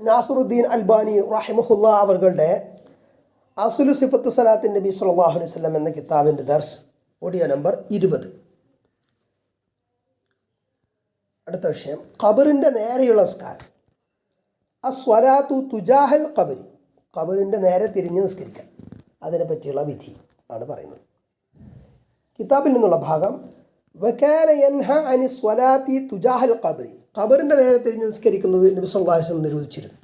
Nasaruddin Albani റഹിമഹുല്ലാ അവരുടെ അസ്ലു സിഫത്തു സലാത്തിൻ നബി സല്ലല്ലാഹു അലൈഹി വസല്ലം എന്ന കിതാബിൻ്റെ ദർസ് ഓഡിയോ നമ്പർ 20. അടുത്ത വിഷയം ഖബറിൻ്റെ നേരെയുള്ള നിസ്കാരം. അസ്വലാത്തു തുജാഹൽ ഖബരി, ഖബറിൻ്റെ നേരെ തിരിഞ്ഞ് നിസ്കരിക്കാം, അതിനെ പറ്റിയുള്ള വിധി ആണ് പറയുന്നത്. കിതാബിൽ നിന്നുള്ള ഭാഗം വകാന യൻഹ അനി സ്വലാത്തി തുജാഹൽ ഖബരി, ഖബറിൻ്റെ നേരെ തിരിഞ്ഞ് നിസ്കരിക്കുന്നത് നബി സല്ലല്ലാഹു അലൈഹി വസല്ലം നിരോധിച്ചിരുന്നു.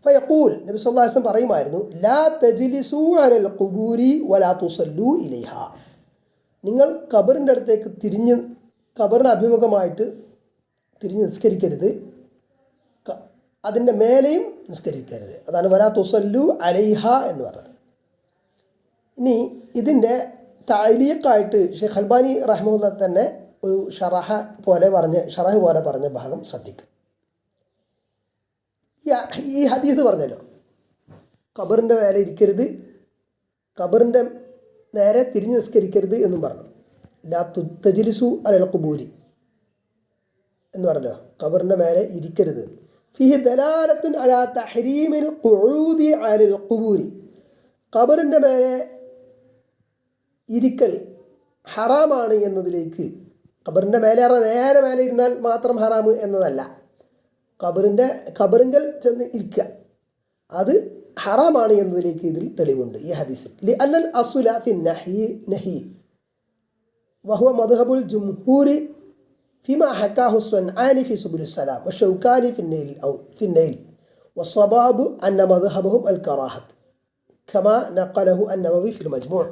ഫയഖൂൽ, നബി സല്ലല്ലാഹു അലൈഹി വസല്ലം പറയുമായിരുന്നു, ലാ തജ്ലിസൂ അലൽ ഖുബൂരി വലാ തുസല്ലൂ ഇലൈഹ, നിങ്ങൾ ഖബറിൻ്റെ അടുത്തേക്ക് തിരിഞ്ഞ് ഖബറിന് അഭിമുഖമായിട്ട് തിരിഞ്ഞ് നിസ്കരിക്കരുത്, അതിൻ്റെ മേലെയും നിസ്കരിക്കരുത്. അതാണ് വലാ തുസല്ലൂ അലൈഹ എന്ന് പറഞ്ഞത്. ഇനി ഇതിൻ്റെ തഅലീഖായിട്ട് ഷെയ്ഖ് അൽബാനി റഹിമഹുല്ലാഹ് തന്നെ ഒരു ഷറഹ് പോലെ പറഞ്ഞ ഭാഗം ശ്രദ്ധിക്കും. ഈ ഹദീസ് പറഞ്ഞല്ലോ, ഖബറിൻ്റെ മേലെ ഇരിക്കരുത്, ഖബറിൻ്റെ നേരെ തിരിഞ്ഞ് നിസ്കരിക്കരുത് എന്നും പറഞ്ഞു. ലാ തജ്ലിസു അലൽ ഖുബൂരി എന്ന് പറഞ്ഞല്ലോ, ഖബറിൻ്റെ മേലെ ഇരിക്കരുത്. ഫിഹി ദലാലത്തുൻ അലാ തഹരീമിൽ ഖുഊദി അലൽ ഖുബൂരി, ഖബറിൻ്റെ മേലെ ഇരിക്കൽ ഹറാമാണ് എന്നതിലേക്ക്, ഖബറിൻ്റെ മേലെ നേരെ മേലെ ഇരുന്നാൽ മാത്രം ഹറാമ് എന്നതല്ല, ഖബറിങ്കൽ ചെന്ന് ഇരിക്കുക അത് ഹറാമാണ് എന്നതിലേക്ക് ഇതിൽ തെളിവുണ്ട് ഈ ഹദീസിൽ. ലിഅന്നൽ അസ്ല ഫി നഹി വഹുവ മദ്ഹബുൽ ജുംഹൂരി ഫിമാ ഹക്കാഹു സ്വൻആനി ഫി സുബുലുസ് സലാം വശൗകാനി ഫി നൈൽ വസ്സബാബു അന്ന മദ്ഹബഹും അൽ കറാഹത്ത് കമാ നഖലഹു അന്നവവി ഫിൽ മജ്മൂ'.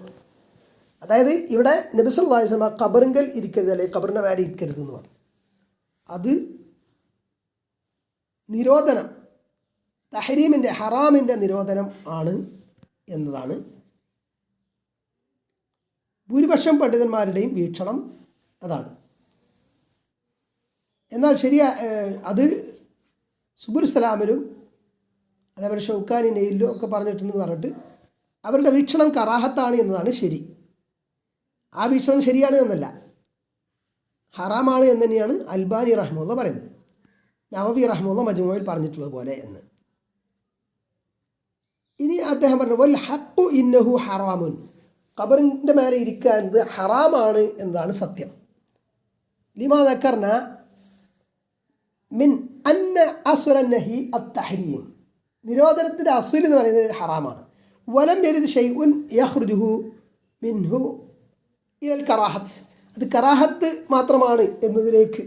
അതായത് ഇവിടെ നബി സല്ലല്ലാഹു അലൈഹി വസല്ലം ഖബറിങ്കൽ ഇരിക്കരുത്, അല്ലെങ്കിൽ ഖബറിൻ്റെ മേലെ ഇരിക്കരുത് എന്ന് പറഞ്ഞു. അത് നിരോധനം, തഹരീമിൻ്റെ ഹറാമിൻ്റെ നിരോധനം ആണ് എന്നതാണ് ഭൂരിപക്ഷം പണ്ഡിതന്മാരുടെയും വീക്ഷണം. അതാണ്. എന്നാൽ അത് സുബുലുസ് സലാമിലും അതേപോലെ ഷൗക്കാനി നെയിലും ഒക്കെ പറഞ്ഞിട്ടുണ്ടെന്ന് പറഞ്ഞിട്ട് അവരുടെ വീക്ഷണം കറാഹത്താണ് എന്നതാണ് ശരി. ആ വീക്ഷണം ശരിയാണ് എന്നല്ല, ഹറാമാണ് എന്ന് തന്നെയാണ് അൽബാനി റഹ്മുള്ള പറയുന്നത്, നവവി റഹ്മുള്ള മജ്മൂഇൽ പറഞ്ഞിട്ടുള്ളത് പോലെ എന്ന്. ഇനി അദ്ദേഹം പറഞ്ഞു വൽ ഹഖ്ഖു ഇന്നഹു ഹറാമുൻ, ഖബറിൻ്റെ മേലെ ഇരിക്കുക എന്നത് ഹറാമാണ് എന്നതാണ് സത്യം. ലിമാ ദക്കർന മിൻ അന്ന അസ്ല നഹി അത്തഹരീം, നിരോധനത്തിൻ്റെ അസ്ൽ എന്ന് പറയുന്നത് ഹറാമാണ്. വലം യരിദ് ഷൈഉൻ യഖ്റുജുഹു മിൻഹു ഇലൽ കറാഹത്ത്, അത് കറാഹത്ത് മാത്രമാണ് എന്നതിലേക്ക്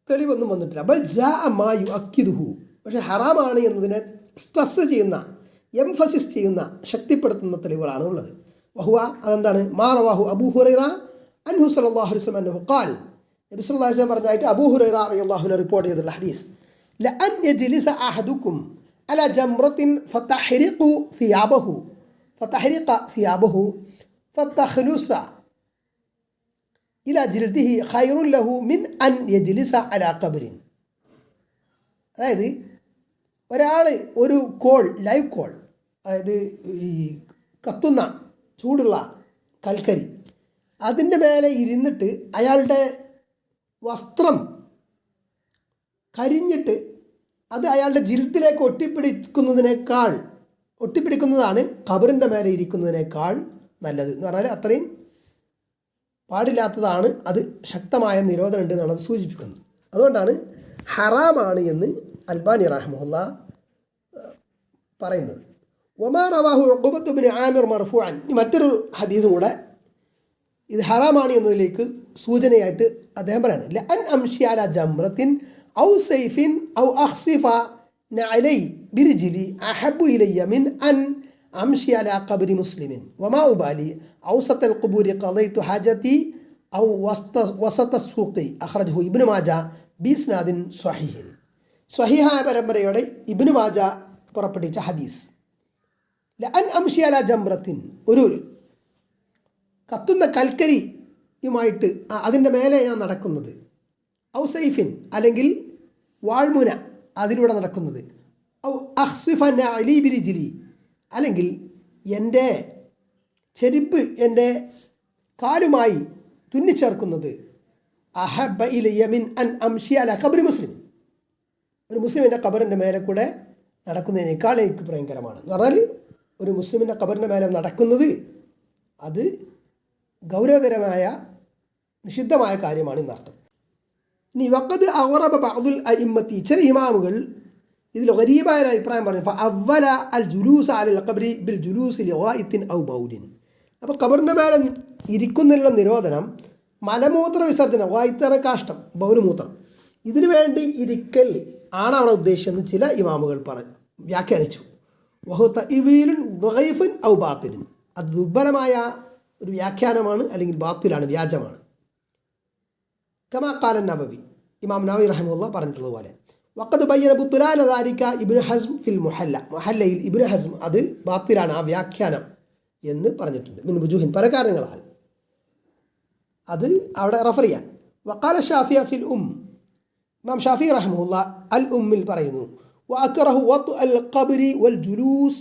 തെളിവൊന്നും വന്നിട്ടില്ല. ബൽ ജാഅ മാ യുഅക്കിദുഹു, പക്ഷേ ഹറാമാണ് എന്നതിനെ സ്ട്രെസ് ചെയ്യുന്ന, എംഫസിസ് ചെയ്യുന്ന, ശക്തിപ്പെടുത്തുന്ന തെളിവുകളാണ് ഉള്ളത്. വഹുവ, അതെന്താണ്? മാ റവാഹു അബൂ ഹുറൈറ അൻഹു സല്ലല്ലാഹു അലൈഹി വസല്ലം അൻഹു ഖാൽ, നബി സല്ലല്ലാഹു അലൈഹി വസല്ലം പറഞ്ഞായിട്ട് അബൂ ഹുറൈറ റളിയല്ലാഹു അൻഹു റിപ്പോർട്ട് ചെയ്തിട്ടുള്ള ഹദീസ്, ലഅൻ യജ്ലിസ അഹദുക്കും അലാ ജംറത്തിൻ ഫതഹ്രിഖ സിയാബഹു ഫതഖ്ലുസ ഇലാ ജിൽദിഹി ഖൈറുൻ ലഹു മിൻ അൻ യജ്ലിസ അലാ ഖബറിൻ. അതായത് ഒരാൾ ഒരു ലൈവ് കോൾ, അതായത് ഈ കത്തുന്ന ചൂടുള്ള കൽക്കരി, അതിൻ്റെ മേലെ ഇരുന്നിട്ട് അയാളുടെ വസ്ത്രം കരിഞ്ഞിട്ട് അത് അയാളുടെ ജിൽദിലേക്ക് ഒട്ടിപ്പിടിക്കുന്നതാണ് ഖബറിൻ്റെ മേലെ ഇരിക്കുന്നതിനേക്കാൾ നല്ലത് എന്ന് പറഞ്ഞാൽ അത്രയും പാടില്ലാത്തതാണ്, അത് ശക്തമായ നിരോധനം ഉണ്ട് എന്നാണ് അത് സൂചിപ്പിക്കുന്നത്. അതുകൊണ്ടാണ് ഹറാമാണ് എന്ന് അൽബാനി റഹിമഹുല്ലാ പറയുന്നത്. വമാ റവാഹു ഉഖബത്ത് ഇബ്നു ആമിർ മർഫൂഅൻ, മറ്റൊരു ഹദീസും കൂടെ ഇത് ഹറാമാണ് എന്നതിലേക്ക് സൂചനയായിട്ട് അദ്ദേഹം പറയുന്നത്, ലഅൻ അംശി അലാ ജംറത്തിൻ ഔ സൈഫിൻ ഔ അഖ്സിഫ നഅലൈ ബിർജിലി അഹബ്ബു ഇലയ്യ മിൻ അൻ അംശി അലാ ഖബ്രി മുസ്ലിമിൻ വമാ ഉബാലി ഔസത്തൽ ഖുബൂരി ഖളൈതു ഹാജതി ഔ വസത സൂഖി അഖ്റജഹു ഇബ്നു മാജ ബിസ്നാദിൻ സ്വഹീഹിൻ. സ്വഹീഹായ പരമ്പരയോടെ ഇബ്നു മാജ പുറപ്പെടുവിച്ച ഹദീസ്. ലഅൻ അംശി അലാ ജംറത്തിൻ, ഒരു കത്തുന്ന കൽക്കരിയുമായിട്ട് അതിൻ്റെ മേലെ ഞാൻ നടക്കുന്നത്, ഔ സൈഫിൻ അല്ലെങ്കിൽ വാൾമുന അതിലൂടെ നടക്കുന്നത്, ഔ അഖ്സിഫ നഅലി ബിരിജ്ലി അല്ലെങ്കിൽ എൻ്റെ ചെരുപ്പ് എൻ്റെ കാലുമായി തുന്നിച്ചേർക്കുന്നത്, അഹബ്ബ ഇലയ്യ മിൻ അൻ അംശി അലാ ഖബ്രി മുസ്ലിം, ഒരു മുസ്ലിമിൻ്റെ ഖബറിൻ്റെ മേലെ കൂടെ നടക്കുന്നതിനേക്കാൾ എനിക്ക് ഭയങ്കരമാണ് എന്ന് പറഞ്ഞാൽ ഒരു മുസ്ലിമിൻ്റെ ഖബറിൻ്റെ മേലെ നടക്കുന്നത് അത് ഗൗരവതരമായ നിഷിദ്ധമായ കാര്യമാണ് എന്നർത്ഥം. ഇനി വഖദ് അഗ്റബ ബഅദുൽ അഇമ്മത്തി, ചില ഇമാമുകൾ ഇതിൽ ഗരീബായ ഒരു അഭിപ്രായം പറഞ്ഞു. ഫഅവ്വല അൽ ജുലൂസ് അലൽ ഖബ്രി ബിൽ ജുലൂസ് ലിഗായിത്തിൻ ഔ ബൗലിൻ. അപ്പോൾ ഖബറിൻ്റെ മേലെ ഇരിക്കുന്നതിനുള്ള നിരോധനം മലമൂത്ര വിസർജനം, വായിത്തറ കാഷ്ടം, ബൗലുമൂത്രം, ഇതിനു വേണ്ടി ഇരിക്കൽ ആണ് അവിടെ ഉദ്ദേശിച്ചെന്ന് ചില ഇമാമുകൾ വ്യാഖ്യാനിച്ചു. വഹു തഅ്വീലുൻ ദഈഫുൻ ഔ ബാത്തിലുൻ, അത് ദുർബലമായ ഒരു വ്യാഖ്യാനമാണ്, അല്ലെങ്കിൽ ബാത്തിലാണ്, വ്യാജമാണ്. കമാ ഖാല നബവി, ഇമാം നവവി റഹിമഹുല്ലാഹ് പറഞ്ഞിട്ടുള്ളതുപോലെ. വഖദ് ബയ്യന ബുത്ലാന ദാലിക ഇബ്നു ഹസ്ം ഫിൽ മുഹല്ല, മുഹല്ലയിൽ ഇബ്നു ഹസ്ം അത് ബാത്തിലാണ്, ആ വ്യാഖ്യാനം എന്ന് പറഞ്ഞിട്ടുണ്ട്. മിൻ വുജൂഹിൻ, പല കാരണങ്ങളാൽ അത് അവിടെ റഫർ ചെയ്യാൻ. വഖാല ഷാഫിയ ഫിൽ ഇമാം ഷാഫി റഹിമഹുല്ലാഹ് അൽ ഉമ്മിൽ പറയുന്നു, വഅക്റഹു വത്അ അൽ ഖബ്രി വൽ ജുലൂസ്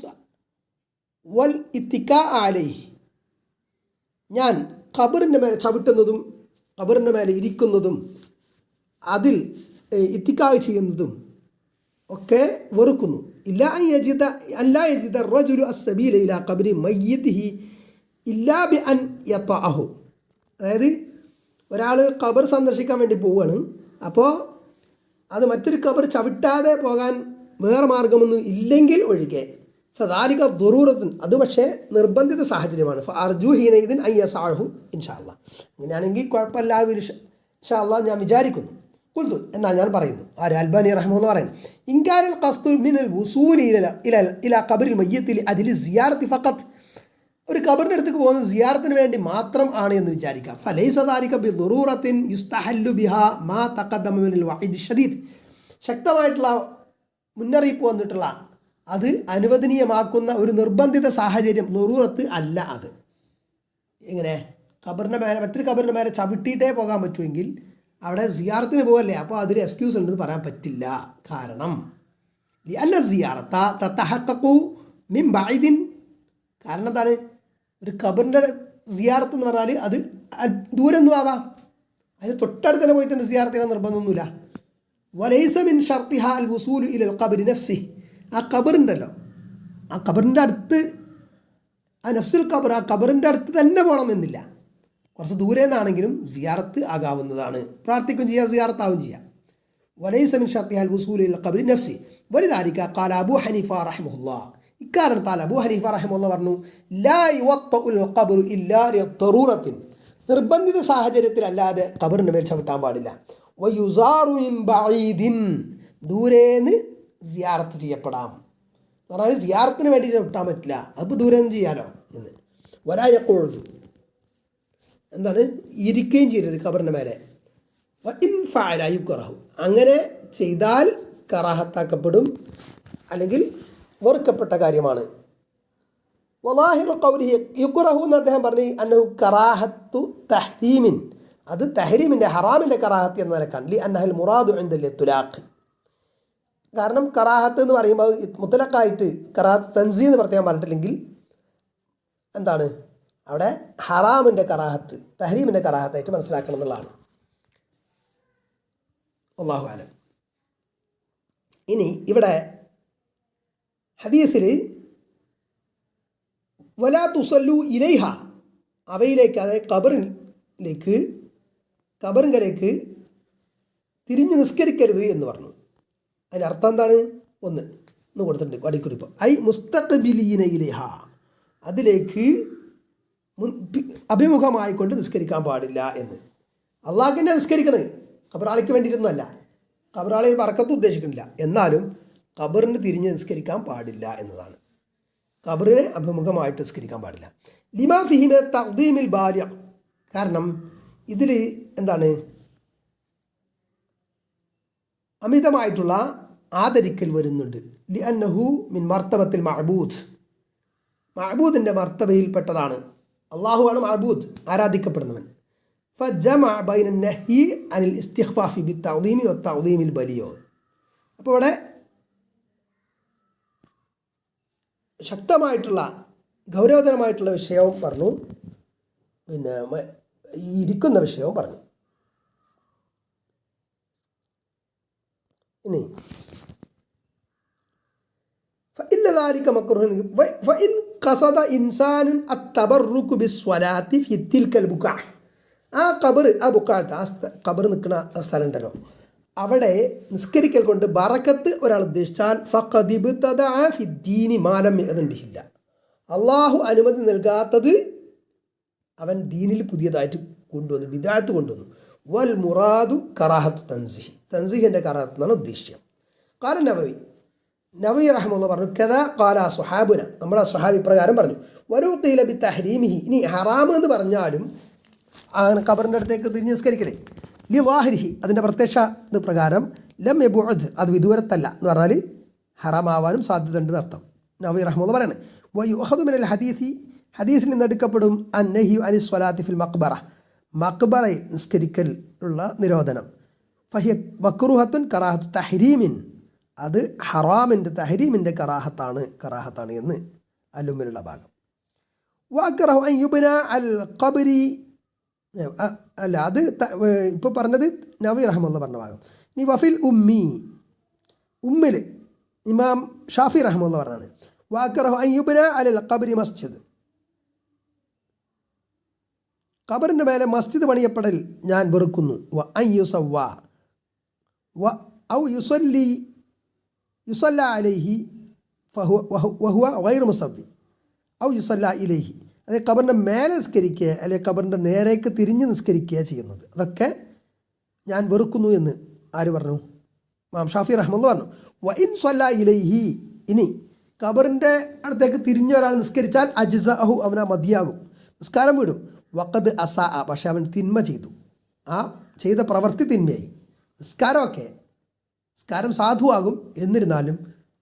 വൽ ഇത്തികാ അലൈഹി, ഞാൻ ഖബറിൻ്റെ മേലെ ചവിട്ടുന്നതും ഖബറിൻ്റെ മേലെ ഇരിക്കുന്നതും അതിൽ ഇത്തിക്കാ ചെയ്യുന്നതും ഒക്കെ വെറുക്കുന്നു. ഇല്ലാ യജിദ റജുലു അസ്സബീല ഇലാ ഖബ്രി മയ്യിതിഹി ഇല്ലാ ബി അൻ യതഅഹു, അതായത് ഒരാൾ ഖബർ സന്ദർശിക്കാൻ വേണ്ടി പോവുകയാണ്, അപ്പോൾ അത് മറ്റൊരു ഖബർ ചവിട്ടാതെ പോകാൻ വേറെ മാർഗമൊന്നും ഇല്ലെങ്കിൽ ഒഴികെ ഫദാലിക ദുറൂറത്തുൻ, അത് പക്ഷേ നിർബന്ധിത സാഹചര്യമാണ്. ഫഅർജു ഹീനഇദിൻ അൻ യസഅഹു ഇൻഷാ അല്ലാഹ്, അങ്ങനെയാണെങ്കിൽ കുഴപ്പമില്ല ഇൻഷാ അല്ലാഹ് ഞാൻ വിചാരിക്കുന്നു. ഖുൽതു, എന്നാൽ ഞാൻ പറയുന്നു, അൽബാനി റഹിമഹുല്ലാഹ് പറയുന്നു, ഇൻകാരൽ ഖസ്ദു മിനൽ വുസൂലി ഇലാ ഖബ്രിൽ മയ്യിത്തി ലിഅജ്ലി സിയാറത്തി ഫഖത്ത്, ഒരു ഖബറിൻ്റെ അടുത്തേക്ക് പോകുന്നത് സിയാറത്തിന് വേണ്ടി മാത്രം ആണ് എന്ന് വിചാരിക്കുക. ഫലൈസ ദാലിക ബിദുറൂറത്തിൻ യുസ്തഹല്ലു ബിഹാ മാ തഖദ്ദമ മിനൽ വഈദ് ഷദീദ്, ശക്തമായിട്ടുള്ള മുന്നറിയിപ്പ് വന്നിട്ടുള്ള അത് അനുവദനീയമാക്കുന്ന ഒരു നിർബന്ധിത സാഹചര്യം, ദുറൂറത്ത് അല്ല അത്. എങ്ങനെ ഖബറിൻ്റെ മേലെ മറ്റൊരു ഖബറിൻ്റെ മേലെ ചവിട്ടിയിട്ടേ പോകാൻ പറ്റുമെങ്കിൽ അവിടെ സിയാറത്തിന് പോകല്ലേ, അപ്പോൾ അതിൽ എക്സ്ക്യൂസ് ഉണ്ടെന്ന് പറയാൻ പറ്റില്ല. കാരണം ലിഅന്ന സിയാറത തതഹഖഖു മിൻ ബഈദിൻ, കാരണം എന്താണ്, ഒരു ഖബറിൻ്റെ സിയാറത്ത് എന്ന് പറഞ്ഞാൽ അത് ദൂരൊന്നും ആവാം, അതിന് തൊട്ടടുത്ത് തന്നെ പോയിട്ട് സിയാറത്ത് ചെയ്യാൻ നിർബന്ധമൊന്നുമില്ല. വലൈസ മിൻ ഷർത്തിഹ അൽ വുസൂലു ഇലൽ ഖബ്രി നഫ്സിഹി, ആ ഖബറുണ്ടല്ലോ, ആ ഖബറിൻ്റെ അടുത്ത്, ആ നഫ്സുൽ ഖബർ, ആ ഖബറിൻ്റെ അടുത്ത് തന്നെ പോകണമെന്നില്ല, കുറച്ച് ദൂരെ നിന്നാണെങ്കിലും സിയാറത്ത് ആകാവുന്നതാണ്, പ്രാർത്ഥിക്കും ചെയ്യാം, സിയാറത്താവും ചെയ്യാം. വലൈസ മിൻ ഷർത്തിഹ അൽ വുസൂലു ഇലൽ ഖബ്രി നഫ്സിഹി വലിദാലിക ഖാല അബൂ ഹനീഫ റഹിമഹുല്ലാഹ്, ഇക്കാരണത്താൽ അബൂ ഹനീഫ റഹിമഹുല്ലാഹ് പറഞ്ഞു, ലാ യുവത്തഉൽ ഖബ്റു ഇല്ലാ ലിദറൂറത്തിൻ, നിർബന്ധിത സാഹചര്യത്തിലല്ലാതെ ഖബറിൻ്റെ മേൽ ചവിട്ടാൻ പാടില്ല. വയുസാറു മിൻ ബഈദിൻ, ദൂരേന്ന് സിയാറത്ത് ചെയ്യപ്പെടാം, എന്ന് പറഞ്ഞാൽ സിയാറത്തിന് വേണ്ടി ചവിട്ടാൻ പറ്റില്ല, അപ്പോൾ ദൂരെ നിന്ന് ചെയ്യാലോ എന്ന്. വലാ യഖൂദു, എന്താണ്, ഇരിക്കുകയും ചെയ്യരുത് ഖബറിൻ്റെ മേലെ. ഇൻ ഫഅല യുക്റഹു, അങ്ങനെ ചെയ്താൽ കറാഹത്താക്കപ്പെടും, അല്ലെങ്കിൽ വെറുക്കപ്പെട്ട കാര്യമാണ്. വലാഹിറു ഖൗലിഹി യുക്റഹു എന്ന് അദ്ദേഹം പറഞ്ഞു, അന്നഹു കറാഹത്തു തഹ്രീമിൻ, അത് തഹ്രീമിൻ്റെ ഹറാമിൻ്റെ കറാഹത്ത് എന്ന നിലക്കാണ്. ലി അന്നഹൽ മുറാദു ഇൻദൽ ഇത്ലാഖ്, കാരണം കറാഹത്ത് എന്ന് പറയുമ്പോൾ മുത്തലക്കായിട്ട് കറാഹത്ത് തൻസീ എന്ന് പ്രത്യേകം പറഞ്ഞിട്ടില്ലെങ്കിൽ എന്താണ് അവിടെ ഹറാമിൻ്റെ കറാഹത്ത്, തഹ്രീമിൻ്റെ കറാഹത്തായിട്ട് മനസ്സിലാക്കണം എന്നുള്ളതാണ്. അല്ലാഹു അലം. ഇനി ഇവിടെ ഹദീസിൽ വലാ തുസല്ലു ഇലൈഹ, അവയിലേക്ക്, അതായത് ഖബറിലേക്ക് തിരിഞ്ഞ് നിസ്കരിക്കരുത് എന്ന് പറഞ്ഞു. അതിനർത്ഥം എന്താണ്? ഒന്ന് കൊടുത്തിട്ടുണ്ട് വടിക്കുറിപ്പ്. ഐ മുസ്തഖ്ബിലീന ഇലൈഹ, അതിലേക്ക് അഭിമുഖമായിക്കൊണ്ട് നിസ്കരിക്കാൻ പാടില്ല എന്ന്. അള്ളാഹ്ക്കിനെ നിസ്കരിക്കണത്, ഖബറാളിക്ക് വേണ്ടിയിട്ടൊന്നുമല്ല, ഖബറാളി ബർക്കത്ത് ഉദ്ദേശിക്കുന്നില്ല, എന്നാലും ഖബറിന് തിരിഞ്ഞ് നിസ്കരിക്കാൻ പാടില്ല എന്നതാണ്. ഖബറിനെ അഭിമുഖമായിട്ട് നിസ്കരിക്കാൻ പാടില്ല. ലിമാ ഫിഹിമ തഖ്ദീമിൽ ബാരിഅ, കാരണം ഇതിൽ എന്താണ്, അമിതമായിട്ടുള്ള ആദരിക്കൽ വരുന്നുണ്ട്. ലി അന്നഹു മിൻ മർത്തബത്തിൽ മഅബൂദ്, മഅബൂദിൻ്റെ മർത്തബയിൽപ്പെട്ടതാണ്. അള്ളാഹുവാണ് മഅബൂദ്, ആരാധിക്കപ്പെടുന്നവൻ. ഫജമഅ ബൈന നഹ്യി അനിൽ ഇസ്തിഖ്ഫാഫി ബിത്തഅ്ദീമി വത്തഅ്ദീമിൽ ബലിയോ, അപ്പോൾ ഇവിടെ ശക്തമായിട്ടുള്ള ഗൗരവതരമായിട്ടുള്ള വിഷയവും പറഞ്ഞു, പിന്നെ ഈ ഇരിക്കുന്ന വിഷയവും പറഞ്ഞു. ഇനി ذلك مكروه فإن قصد إنسان التبرك بالصلاة في تلك البقعة ആ ഖബർ ആ ബുക്കാഴത്ത് ആ ഖബർ നിൽക്കുന്ന സ്ഥലം ഉണ്ടല്ലോ അവിടെ നിസ്കരിക്കൽ കൊണ്ട് ബറക്കത്ത് ഒരാൾ ഉദ്ദേശിച്ചാൽ ഫഖദിബ്തദഅ ഫിദ്ദീനി മാലം യഅ്ദൻബിഹില്ല അള്ളാഹു അനുമതി നൽകാത്തത് അവൻ ദീനിൽ പുതിയതായിട്ട് കൊണ്ടുവന്നു ബിദഅത്ത് കൊണ്ടുവന്നു വൽ മുറാദു കറാഹത്തു തൻസീഹിൻ്റെ കറാഹത്ത് എന്നാണ് ഉദ്ദേശ്യം ഖാല നവവി റഹ്മത്തുള്ളാഹി പറഞ്ഞു കദാ ഖാല സ്വഹാബുന നമ്മുടെ സ്വഹാബി പ്രകാരം പറഞ്ഞു വലൗ ഖീല ബിതഹ്രീമിഹി ഇനി ഹറാം എന്ന് പറഞ്ഞാലും അങ്ങനെ ഖബറിൻ്റെ അടുത്തേക്ക് തിരിഞ്ഞ് നിസ്കരിക്കലേ ലിവാഹിരിഹി അതിൻ്റെ പ്രത്യക്ഷ ഇത് പ്രകാരം ലം യബുഅദ് അത് വിദൂരത്തല്ല എന്ന് പറഞ്ഞാൽ ഹറാമാവാനും സാധ്യതയുണ്ടെന്ന് അർത്ഥം നവവി റഹ്മത്തുള്ളാഹി പറയുന്നത് വയുഅഖദു മിനൽ ഹദീസിൽ നിന്ന് എടുക്കപ്പെടും അന്നഹി അനി സ്വലാത്തി ഫിൽ മഖ്ബറയിൽ നിസ്കരിക്കൽ ഉള്ള നിരോധനം ഫഹിയ മക്റൂഹത്തുൻ കറാഹത്തു തഹ്രീമിൻ അത് ഹറാമിൻ്റെ തഹ്രീമിൻ്റെ കറാഹത്താണ് എന്ന് അല്ലുമ്മിലുള്ള ഭാഗം വഅക്റഹു അൻ യുബ്ന അൽ ഖബ്രി അല്ല അത് ഇപ്പോൾ പറഞ്ഞത് നവവി റഹ്മത്തുള്ളാഹി പറഞ്ഞ ഭാഗം ഇനി വഫിൽ ഉമ്മിൽ ഇമാം ഷാഫി റഹ്മത്തുള്ളാഹി പറഞ്ഞാണ് വഅക്റഹു അൻ യുബ്ന അലൽ ഖബ്രി മസ്ജിദ് ഖബറിൻ്റെ മേലെ മസ്ജിദ് പണിയപ്പെടൽ ഞാൻ വെറുക്കുന്നു വ അൻ യുസവ്വ വ ഔ യുസല്ല അലൈഹി വഹുവ ഗൈറു മുസവ്വി ഔ യുസല്ല ഇലൈഹി അതായത് ഖബറിൻ്റെ മേലെ നിസ്കരിക്കുക അല്ലെങ്കിൽ ഖബറിൻ്റെ നേരേക്ക് തിരിഞ്ഞ് നിസ്കരിക്കുക ചെയ്യുന്നത് അതൊക്കെ ഞാൻ വെറുക്കുന്നു എന്ന് ആര് പറഞ്ഞു ഇമാം ഷാഫി റഹ്മത്തുള്ളാഹി പറഞ്ഞു വ ഇൻ സല്ല ഇലൈഹി ഇനി ഖബറിൻ്റെ അടുത്തേക്ക് തിരിഞ്ഞ ഒരാൾ നിസ്കരിച്ചാൽ അജ്സഅഹു അവന മതിയാകും നിസ്കാരം വിടും വഖദ് അസാ പക്ഷെ അവൻ തിന്മ ചെയ്തു ആ ചെയ്ത പ്രവൃത്തി തിന്മയായി നിസ്കാരം സാധുവാകും എന്നിരുന്നാലും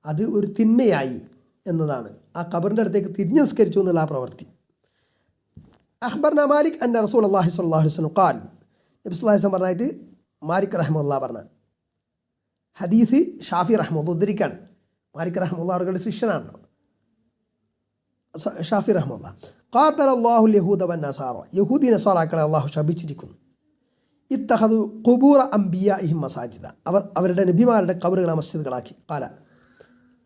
അത് ഒരു തിന്മയായി എന്നതാണ് ആ ഖബറിൻ്റെ അടുത്തേക്ക് തിരിഞ്ഞ് നിസ്കരിച്ചു എന്നുള്ള ആ പ്രവൃത്തി അഖ്ബർനാ മാലിക് അന്ന റസൂലുള്ളാഹി സ്വല്ലല്ലാഹു അലൈഹി വസല്ലം ഖാൽ നബി സ്വല്ലല്ലാഹു അലൈഹി വസല്ലം പറഞ്ഞായിട്ട് മാലിക് റഹ്മത്തുള്ളാഹി പറഞ്ഞ ഹദീസ് ഷാഫി റഹ്മത്തുള്ളാഹി ഉദ്ധരിക്കാണ് മാലിക് റഹ്മത്തുള്ളാഹി അവരുടെ ശിഷ്യനാണ് ഷാഫി റഹ്മത്തുള്ളാഹി ഖാതല അല്ലാഹുൽ യഹൂദ വന്നസാറ യഹൂദി നസാറാക്കളെ അള്ളാഹു ശപിച്ചിരിക്കുന്നു ഇത്തഖദു ഖുബൂറ അംബിയാഇഹിം മസാജിദ അവരുടെ നബിമാരുടെ ഖബറുകളെ മസ്ജിദുകളാക്കി ഖാല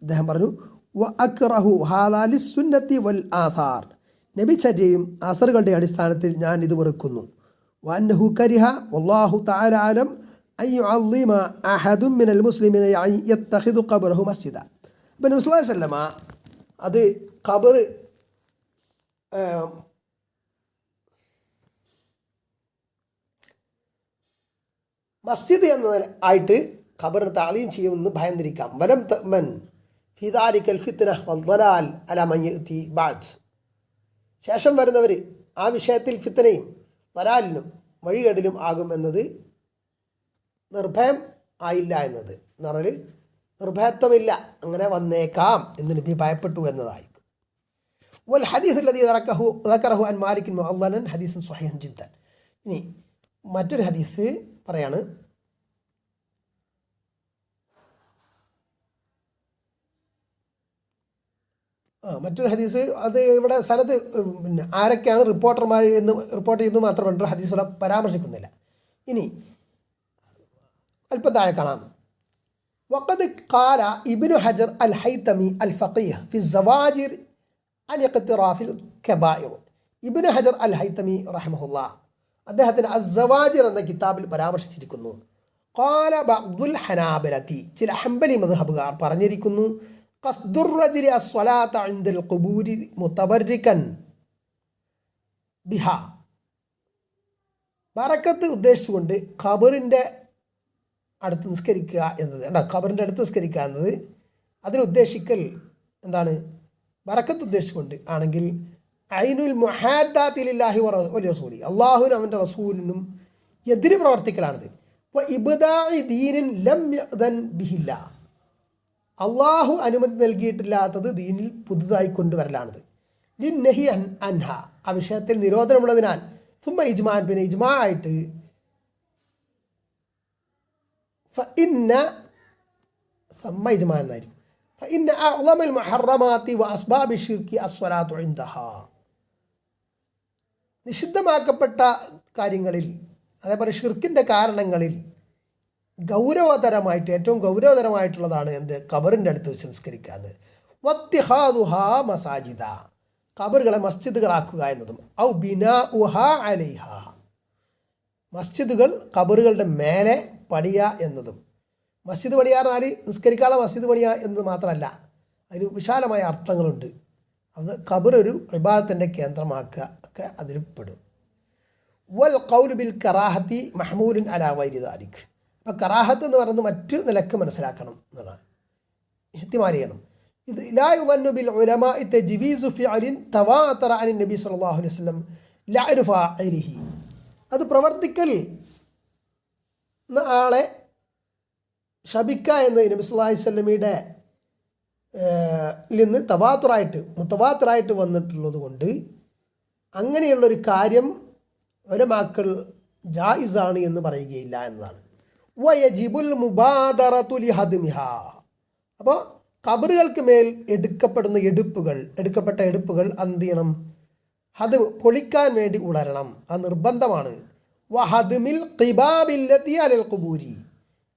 അദ്ദേഹം പറഞ്ഞു വ അക്റഹു ഹാദാ ലിസ്സുന്നത്തി വൽ ആഥാർ നബിചര്യയും ആസറുകളുടെ അടിസ്ഥാനത്തിൽ ഞാൻ ഇത് വെറുക്കുന്നു വ അന്നഹു കരിഹ വല്ലാഹു തആല അലം അൻ യുഅള്ളിമ അഹദും മിനൽ മുസ്ലിമീന യത്തഖിദു ഖബറഹു മസ്ജിദ അപ്പോൾ നബി സല്ലല്ലാഹു അലൈഹി വസല്ലമ അത് ഖബർ മസ്ജിദ് എന്നതായിട്ട് ഖബറിന് താളീം ചെയ്യുമെന്ന് ഭയന്നിരിക്കാം വലം തഅ്മൻ ഫീ ദാലികൽ ഫിത്ന വദ്ദലാൽ അലാ മൻ യഅതി ബഅദ് ശേഷം വരുന്നവർ ആ വിഷയത്തിൽ ഫിത്നയും ദലാലിനും വഴികേടിലും ആകും എന്നത് നിർഭയം ആയില്ല എന്നത് എന്ന് പറഞ്ഞാൽ നിർഭയത്വമില്ല അങ്ങനെ വന്നേക്കാം എന്ന് നബി ഭയപ്പെട്ടു എന്നതായിരിക്കും വൽ ഹദീസ് അല്ലദീ ദക്കറഹു അൻ മാലിക് മുഅല്ലൻ ഹദീസുൻ സ്വഹീഹുൻ ജിദ്ദൻ ഇനി മറ്റൊരു ഹദീസ് പറയാണ് മറ്റൊരു ഹദീസ് അത് ഇവിടെ സനദ് പിന്നെ ആരൊക്കെയാണ് റിപ്പോർട്ടർമാർ എന്ന് റിപ്പോർട്ട് ചെയ്യുന്നു മാത്രമല്ല ഹദീസ് ഇവിടെ പരാമർശിക്കുന്നില്ല ഇനി അല്പം താഴെ കാണാം വഖദ് ഖാല ഇബ്നു ഹജർ അൽ ഹൈതമി അൽ ഫഖീഹ് ഫി സവാജിർ അൻ ഇഖ്തിറാഫിൽ കബായിർ ഇബ്നു ഹജർ അൽ ഹൈതമി റഹ്മഹുല്ലാഹ് അദ്ദേഹത്തിന് അസ്സവാജിർ എന്ന കിതാബിൽ പരാമർശിച്ചിരിക്കുന്നു ഖാല ബഅ്ദുൽ ഹനാബലത്തി ചില ഹംബലി മദ്ഹബുകാർ പറഞ്ഞിരിക്കുന്നു ഖസ്ദുർ റജുലി അസ്സലാത ഇൻദൽ ഖുബൂരി മുതബർരികൻ ബിഹ ബറക്കത്ത് ഉദ്ദേശിച്ചുകൊണ്ട് ഖബറിൻ്റെ അടുത്ത് നിസ്കരിക്കുക എന്നത് ഖബറിൻ്റെ അടുത്ത് നിസ്കരിക്കുക എന്നത് അതിനുദ്ദേശിക്കൽ എന്താണ് ബറക്കത്ത് ഉദ്ദേശിച്ചുകൊണ്ട് ആണെങ്കിൽ ഐനുൽ മുഹാദ്ദാത്തിലില്ലാഹി വ റസൂലി അള്ളാഹുവിനും അവൻ്റെ റസൂലിനും എതിര് പ്രവർത്തിക്കലാണിത് അപ്പോൾ ഇബ്ദാഇ ദീനിൻ ലം യഅ്ദൻ ബിഹില്ല അള്ളാഹു അനുമതി നൽകിയിട്ടില്ലാത്തത് ദീനിൽ പുതുതായി കൊണ്ടുവരലാണിത് ലിന്നഹി അൻഹ ആ വിഷയത്തിൽ നിരോധനമുള്ളതിനാൽ സുമ്മ ഇജ്മാൻ പിന്നെ ഇജ്മാ ആയിട്ട് സമ്മ ഇജ്മാ എന്നായിരിക്കും ഫഇന്ന അഅ്ളമൽ മുഹറമാത്തി വ അസ്ബാബി ശിർക്കി അസ്വലാത്തു ഇൻദഹാ നിഷിദ്ധമാക്കപ്പെട്ട കാര്യങ്ങളിൽ അതേപോലെ ഷിർക്കിൻ്റെ കാരണങ്ങളിൽ ഏറ്റവും ഗൗരവതരമായിട്ടുള്ളതാണ് എന്ത് ഖബറിൻ്റെ അടുത്ത് സംസ്കരിക്കുക വത്തിഹാദുഹാ മസാജിദ, ഖബറുകളെ മസ്ജിദുകളാക്കുക എന്നതും ഔ ബിനാഉഹാ അലൈഹ, മസ്ജിദുകൾ ഖബറുകളുടെ മേലെ പണിയുക എന്നതും. മസ്ജിദ് പണിയാ പറഞ്ഞാൽ നിസ്കരിക്കാനുള്ള മസ്ജിദ് പണിയുക എന്നത് മാത്രമല്ല, അതിന് വിശാലമായ അർത്ഥങ്ങളുണ്ട്. അത് ഖബർ ഒരു ഇബാദത്തിൻ്റെ കേന്ദ്രമാക്കുക ഒക്കെ അതിൽ പെടും. വൽ ഖൗലു ബിൽ കറാഹത്തി മഹ്മൂലുൻ അലാ ഗൈരി ദാലിക്. അപ്പോൾ കറാഹത്ത് എന്ന് പറയുന്നത് മറ്റു നിലക്ക് മനസ്സിലാക്കണം എന്നതാണ്, ഇഹ്തിമാൽ ചെയ്യണം. ഇത് ലാ യുളന്നു ബിൽ ഉലമാഇ തജ്വീസു ഫിഅലിൻ തവാതറ അനി നബി സല്ലല്ലാഹു അലൈഹി വസല്ലം ലഅനു ഫാഇലിഹി. അത് പ്രവർത്തിക്കൽ ആളെ ശപിക്കുക എന്ന് നബി സല്ലല്ലാഹു അലൈഹി വസല്ലമയുടെ നിന്ന് മുത്തവാത്തറായിട്ട് വന്നിട്ടുള്ളത് കൊണ്ട് അങ്ങനെയുള്ളൊരു കാര്യം ഉലമാക്കൾ ജായിസാണ് എന്ന് പറയുകയില്ല എന്നതാണ്. വയജിബുൽ മുബാദറതു ലിഹദ്മിഹ. അപ്പോൾ ഖബറുകൾക്ക് മേൽ എടുക്കപ്പെട്ട എടുപ്പുകൾ എന്ത് ചെയ്യണം? അത് പൊളിക്കാൻ വേണ്ടി ഉണരണം, അത് നിർബന്ധമാണ്. വഹദ്മിൽ ഖിബാബില്ലതി അലൽ ഖുബൂരി,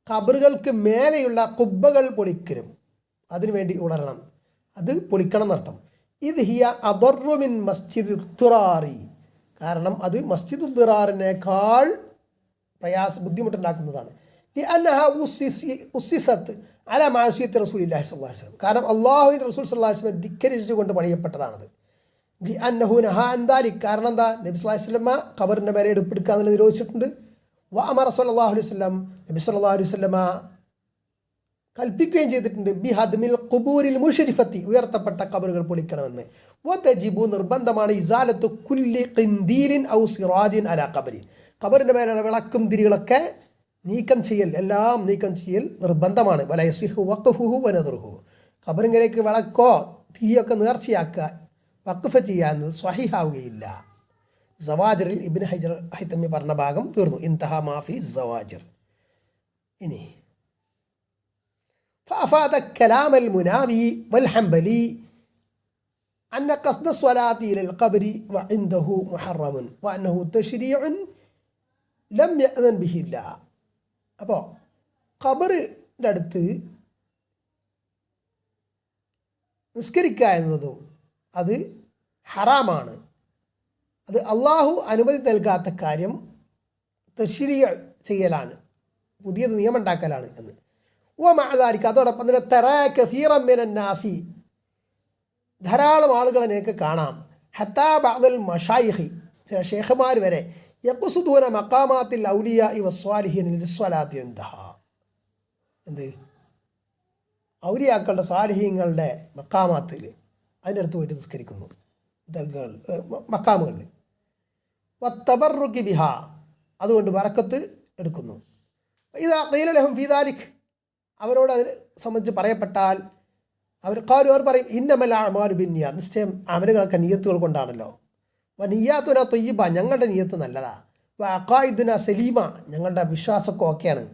ഖബറുകൾക്ക് മേലെയുള്ള കുബ്ബകൾ പൊളിക്കലും അതിനു വേണ്ടി ഉണരണം, അത് പൊളിക്കണം എന്നർത്ഥം. ഇത് ഹിയ അദറു മിൻ മസ്ജിദ് ഇദ്തിറാറി, കാരണം അത് മസ്ജിദ് ഇദ്തിറാറിനേക്കാൾ ബുദ്ധിമുട്ടുണ്ടാക്കുന്നതാണ്. ലിഅന്നഹ ഉസ്സിസത്ത് അലാ മഅസിയത്തി റസൂലില്ലാഹി സ്വല്ലല്ലാഹു അലൈഹി വസല്ലം, കാരണം അല്ലാഹുവിൻ്റെ റസൂൽ സ്വല്ലല്ലാഹു അലൈഹി വസല്ലം ധിക്കരിച്ചുകൊണ്ട് പണിയപ്പെട്ടതാണത്. ലിഅന്നഹു നഹ അൻ ദാലിക്, കാരണം എന്താ? നബി സ്വല്ലല്ലാഹു അലൈഹി വസല്ലം ഖബറിൻ്റെ മേലെ എടുപ്പെടുക്കുക എന്നുള്ളത് നിരോധിച്ചിട്ടുണ്ട്. വ അമറ സ്വല്ലല്ലാഹു അലൈഹി വസല്ലം, നബി സ്വല്ലല്ലാഹു അലൈഹി വസല്ലം കൽപ്പിക്കുകയും ചെയ്തിട്ടുണ്ട് ബി ഹദ്മിൽ ഖുബൂരിൽ മുഷരിഫത്തി, ഉയർത്തപ്പെട്ട ഖബറുകൾ പൊളിക്കണമെന്ന്. വതജിബു, നിർബന്ധമാണ് ഇസാലത്തു കുല്ലി ഖിൻദീലിൻ ഔ സിറാജിൻ അലാ ഖബരി, ഖബറിൻ്റെ മേലുള്ള വിളക്കും തിരികളൊക്കെ എല്ലാം നീക്കം ചെയ്യൽ നിർബന്ധമാണ്. വല യസിഹു വഖഫുഹു വനദറുഹു, ഖബറിലേക്ക് വിളക്കോ തീയൊക്കെ നേർച്ചയാക്കുക വഖഫ് ചെയ്യാൻ സ്വഹിഹാവുകയില്ല. സവാജിറിൽ ഇബ്നു ഹജർ ഹൈതമി പറഞ്ഞ ഭാഗം തീർന്നു. ഇൻതഹ മാഫി സവാജിർ. ഇനി فأفاد كلام المناوي والحنبلي أن قصد الصلاة إلى القبر وعنده محرم وأنه تشريع لم يأذن به الله. അപ്പോൾ ഖബറിൻ്റെ അടുത്ത് നിസ്കരിക്കുക എന്നതും അത് ഹറാമാണ്, അത് അള്ളാഹു അനുമതി നൽകാത്ത കാര്യം തശ്രീഅ ചെയ്യലാണ്, പുതിയത് നിയമമുണ്ടാക്കലാണ് എന്ന്. വമഅദാലിക, അതോടൊപ്പം തന്നെ തറാ കസീറൻ മിനൻ നാസി, ധാരാളം ആളുകളെ നിനക്ക് കാണാം, ഹത്താ ബഅദുൽ മശായിഖി, ചില ഷേഖുമാർ വരെ യഖ്സുദൂന മഖാമാത്തിൽ ഔലിയാഇ വസ്വാലിഹീൻ ലിസ്വലാത്തി ഇൻദഹ, എന്ത് ഔലിയാക്കളുടെ സ്വാലിഹീങ്ങളുടെ മഖാമാത്തിൽ അതിൻ്റെ അടുത്ത് പോയിട്ട് നിസ്കരിക്കുന്നു, ദർഗകൾ മഖാമുകളിൽ. വത്തബറുക്കി ബിഹ, അതുകൊണ്ട് ബറക്കത്ത് എടുക്കുന്നു. ഇദാ ഖീല ലഹും ഫീ ദാലിക്, അവരോട് അതിനെ സംബന്ധിച്ച് പറയപ്പെട്ടാൽ അവർ പറയും ഇന്നമൽ അഅ്മാലു ബിന്നിയാത്ത്, നിശ്ചയം അമലുകളൊക്കെ നിയ്യത്തുകൾ കൊണ്ടാണല്ലോ. വനിയ്യാത്തുന ത്വയ്യിബ, ഞങ്ങളുടെ നിയ്യത്ത് നല്ലതാ. വഅഖായിദുന സലീമ, ഞങ്ങളുടെ വിശ്വാസമൊക്കെ ഓക്കെയാണ്.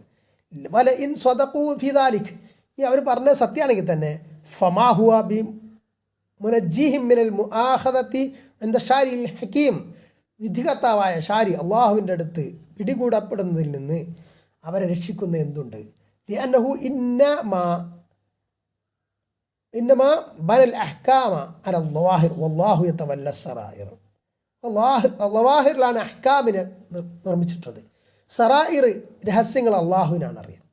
വല ഇൻ സ്വദഖൂ ഫീ ദാലിക്, ഈ അവർ പറഞ്ഞത് സത്യമാണെങ്കിൽ തന്നെ ഫമാ ഹുവ ബി മുനജ്ജിഹിം മിനൽ മുആഖദതി ഇൻദ ഷാരിൽ ഹകീം, വിധികർത്താവായ ഷാരി അള്ളാഹുവിൻ്റെ അടുത്ത് പിടികൂടപ്പെടുന്നതിൽ നിന്ന് അവരെ രക്ഷിക്കുന്ന എന്തുണ്ട്? لأنه إنما بنى الأحكام على الظواهر والله يتولى السرائر. ظواഹിറിലാണ് അഹ്കാമിനെ നിർമ്മിച്ചിട്ടുള്ളത്, സറായിർ രഹസ്യങ്ങൾ അള്ളാഹുവിനാണ് അറിയാം,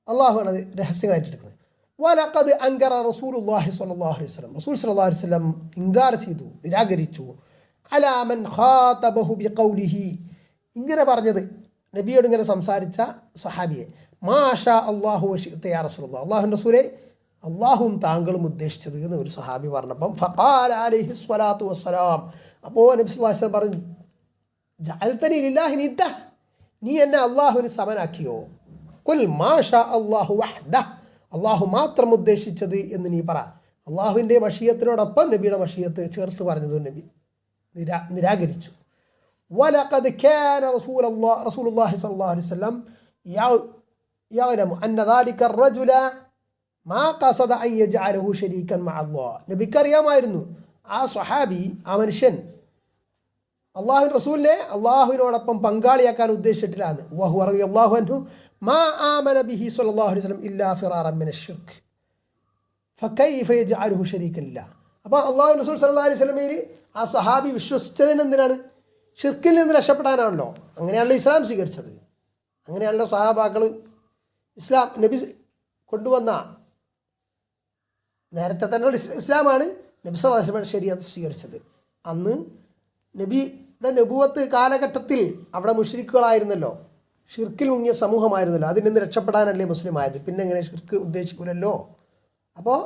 അള്ളാഹുവാണ് അത് രഹസ്യങ്ങളായിട്ട് എടുക്കുന്നത്. വലഖദ് അൻകറ റസൂലുള്ളാഹി സ്വല്ലല്ലാഹു അലൈഹി വസല്ലം, റസൂൽ സ്വല്ലല്ലാഹു അലൈഹി വസല്ലം ഇൻകാർ ചെയ്തു, നിരാകരിച്ചു, അലാ മൻ ഖാതബഹു ബിഖൗലിഹി, ഇങ്ങനെ പറഞ്ഞത്, നബിയോട് ഇങ്ങനെ സംസാരിച്ച സഹാബിയെ, മാഷാ അള്ളാഹു വശിഅ്ത യാ റസൂലല്ലാഹ്, അള്ളാഹുവിൻ്റെ റസൂലേ അള്ളാഹുവും താങ്കളും ഉദ്ദേശിച്ചത് എന്ന് ഒരു സഹാബി പറഞ്ഞപ്പം ഫഖാല അലൈഹി സ്വലാത്തു വസ്സലാം, അപ്പോൾ നബി സല്ലല്ലാഹു അലൈഹി വസല്ലം പറഞ്ഞു, ജഅൽതനി ലില്ലാഹി നിദ്ദ, നീ എന്നെ അള്ളാഹുവിന് സമനാക്കിയോ? കുൽ മാഷാ അള്ളാഹു വഹ്ദഹ്, അള്ളാഹു മാത്രം ഉദ്ദേശിച്ചത് എന്ന് നീ പറ. അള്ളാഹുവിൻ്റെ മഷിയത്തിനോടൊപ്പം നബിയുടെ മഷിയത്ത് ചേർത്ത് പറഞ്ഞത് നബി നിരാകരിച്ചു. ولقد كان رسول الله صلى الله عليه وسلم يعلم أن ذلك الرجل ما قصد أن يجعله شريكا مع الله. നബിക്കറിയാമായിരുന്നു ആ സ്വഹാബി, ആ മനുഷ്യൻ അള്ളാഹു റസൂലിനെ അള്ളാഹുവിനോടൊപ്പം പങ്കാളിയാക്കാൻ ഉദ്ദേശിച്ചിട്ടില്ല എന്ന്. വഹു റളിയല്ലാഹു അൻഹു മാ ആമന ബിഹി സ്വല്ലല്ലാഹു അലൈഹി വസല്ലം ഇല്ലാ ഫിറാറൻ മിനശ്ശിർക്ക് ഫകൈഫ യജ്അലുഹു ശരീകൻ ലില്ലാഹ്. അപ്പോൾ അള്ളാഹു റസൂൽ സല്ലല്ലാഹു അലൈഹി വസല്ലമയിൽ ആ സഹാബി വിശ്വസിച്ചതിന് എന്തിനാണ്? ഷിർക്കിൽ നിന്ന് രക്ഷപ്പെടാനാണല്ലോ. അങ്ങനെയാണല്ലോ ഇസ്ലാം സ്വീകരിച്ചത്. അങ്ങനെയാണല്ലോ സഹാബാക്കൾ ഇസ്ലാം നബി കൊണ്ടുവന്ന നേരത്തെ തന്നെ ഇസ്ലാമാണ് നബി സല്ലല്ലാഹു അലൈഹി വസല്ലം ശരീഅത്ത് സ്വീകരിച്ചത്. അന്ന് നബിയുടെ നബുവത്ത് കാലഘട്ടത്തിൽ അവിടെ മുശ്രിക്കുകളായിരുന്നല്ലോ, ഷിർക്കിൽ മുങ്ങിയ സമൂഹമായിരുന്നല്ലോ. അതിൽ നിന്ന് രക്ഷപ്പെടാനല്ലേ മുസ്ലിം ആയത്. പിന്നെ എങ്ങനെ ഷിർക്ക് ഉദ്ദേശിക്കൂലല്ലോ. അപ്പോൾ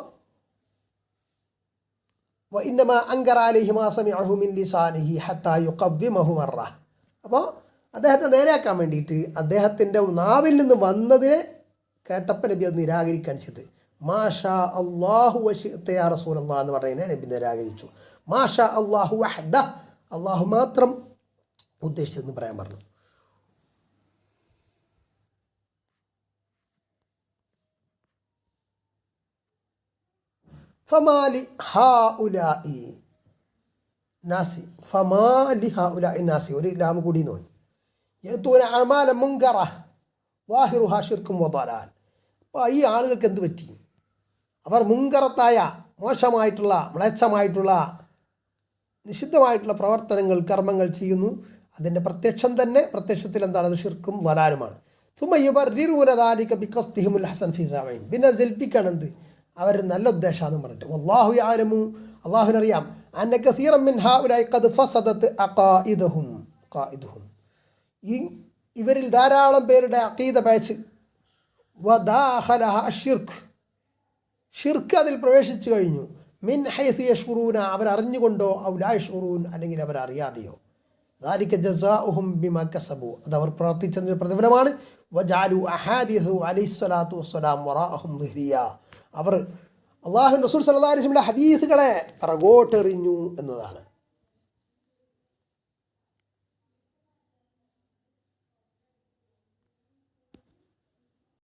വഇന്നമാ അൻകറ അലൈഹി മാ സമിഅഹു മിൻ ലിസാനിഹി ഹത്താ യുഖവ്വിമഹു മറ. അപ്പോൾ അദ്ദേഹത്തെ നേരെയാക്കാൻ വേണ്ടിയിട്ട് അദ്ദേഹത്തിൻ്റെ നാവിൽ നിന്ന് വന്നതിനെ കേട്ടപ്പോൾ നബി അത് നിരാകരിക്കാൻ ചെയ്ത്. മാഷാ അല്ലാഹു വശിഅത യാ റസൂലല്ലാഹ് എന്ന് പറഞ്ഞതിനെ നബി നിരാകരിച്ചു. മാഷാ അല്ലാഹു വഹ്ദ, അള്ളാഹു മാത്രം ഉദ്ദേശിച്ചതെന്ന് പറയാൻ പറഞ്ഞു. ഫമാലി ഹാഉലാഇ നാസി, ഫമാലി ഹാഉലാഇ നാസി, ഒരു ലാം കൂടി നോക്കി യഅ്തൂന അഅമാല മുൻകറ വാഹിറുഹാ ശിർക്കും വദലാൽ. അപ്പോൾ ഈ ആളുകൾക്ക് എന്ത് പറ്റി? അവർ മുൻകറത്തായ മോശമായിട്ടുള്ള മ്ലേച്ഛമായിട്ടുള്ള നിഷിദ്ധമായിട്ടുള്ള പ്രവർത്തനങ്ങൾ കർമ്മങ്ങൾ ചെയ്യുന്നു. അതിൻ്റെ പ്രത്യക്ഷത്തിൽ എന്താണ്? അത് ഷിർക്കും വലാലുമാണ്. പിന്നെ ജൽപ്പിക്കണത് അവർ നല്ല ഉദ്ദേശമാണെന്ന് പറഞ്ഞിട്ട് വല്ലാഹു യഅലമു, അള്ളാഹുവിനറിയാം, അന്ന കസീറൻ മിൻ ഹൗലാഇ ഖദ് ഫസദത് അഖായിദുഹും, ഈ ഇവരിൽ ധാരാളം പേരുടെ അഖീദ പഴച്ച് വദാഖലഹ അശ്ശിർക്ക്, ഷിർക്ക് അതിൽ പ്രവേശിച്ചു കഴിഞ്ഞു. മിൻ ഹൈസു യഷ്ഉറൂന, അവരറിഞ്ഞുകൊണ്ടോ, ഔ ലാ യഷ്ഉറൂൻ, അല്ലെങ്കിൽ അവരറിയാതെയോ. ദാലിക ജസാഉഹും ബിമാ കസബു, അതവർ പ്രവർത്തിച്ചതിൻ്റെ പ്രതിഫലമാണ്. വജഅലു അഹാദിഹു അലൈഹിസ്സലാത്തു വസ്സലാം വറാഅഹും ളിഹ്രിയ, അവർ അല്ലാഹു റസൂൽ സല്ലല്ലാഹു അലൈഹി വസല്ലം ഹദീസുകളെ പിറകോട്ടെറിഞ്ഞു എന്നതാണ്.